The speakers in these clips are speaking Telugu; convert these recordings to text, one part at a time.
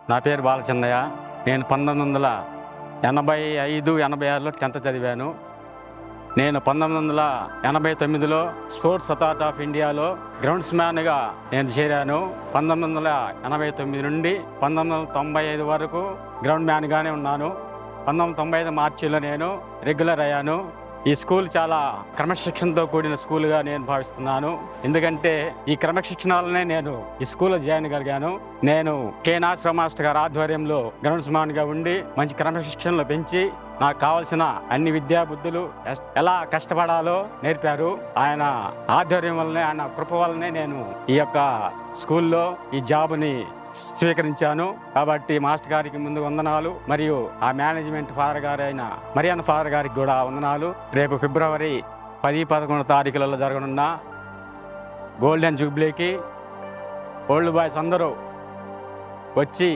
నా పేరు బాలచందయ్య. నేను 1985-86లో 10th చదివాను. నేను 1989లో స్పోర్ట్స్ అథారిటీ ఆఫ్ ఇండియాలో గ్రౌండ్స్ మ్యాన్గా నేను చేరాను. 1989 నుండి 1995 వరకు గ్రౌండ్ మ్యాన్గానే ఉన్నాను. 1995 మార్చిలో నేను రెగ్యులర్ అయ్యాను. ఈ స్కూల్ చాలా క్రమశిక్షణతో కూడిన స్కూల్గా నేను భావిస్తున్నాను. ఎందుకంటే ఈ క్రమశిక్షణ వల్లనే నేను ఈ స్కూల్లో జాయిన్ కలిగాను. నేను కే నాగేశ్వర మాస్టర్ గారి ఆధ్వర్యంలో గ్రౌండ్స్ మ్యాన్గా ఉండి మంచి క్రమశిక్షణలో పెంచి నాకు కావలసిన అన్ని విద్యా బుద్ధులు ఎలా కష్టపడాలో నేర్పారు. ఆయన ఆధ్వర్యం వల్లనే, ఆయన కృప వల్లనే నేను ఈ యొక్క స్కూల్లో ఈ జాబ్ని స్వీకరించాను. కాబట్టి మాస్టర్ గారికి ముందు వందనాలు, మరియు ఆ మేనేజ్మెంట్ ఫాదర్ గారు అయిన మరియన్న ఫాదర్ గారికి కూడా వందనాలు. రేపు ఫిబ్రవరి 10-11 తారీఖులలో జరగనున్న గోల్డెన్ జూబ్లీకి ఓల్డ్ బాయ్స్ అందరూ వచ్చి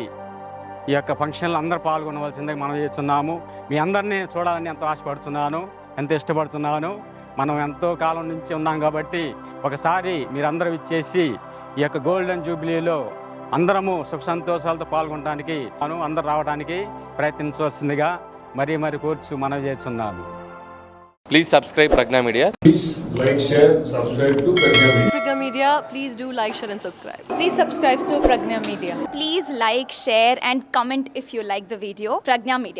ఈ యొక్క ఫంక్షన్లో అందరూ పాల్గొనవలసిందిగా మనం చేస్తున్నాము. మీ అందరినీ చూడాలని ఎంతో ఆశపడుతున్నాను, ఎంతో ఇష్టపడుతున్నాను. మనం ఎంతో కాలం నుంచి ఉన్నాం కాబట్టి ఒకసారి మీరందరూ ఇచ్చేసి ఈ యొక్క గోల్డెన్ జూబ్లీలో అందరము సుఖ సంతోషాలతో పాల్గొనడానికి అందరూ రావడానికి ప్రయత్నించవలసిందిగా మరీ కోర్చు మనవి చేస్తున్నాను. Please subscribe Pragna Media. Please like, share, subscribe to Pragna Media. Pragna Media, please do like, share and subscribe. Please subscribe to Pragna Media. Please like, share and comment if you like the video. Pragna Media.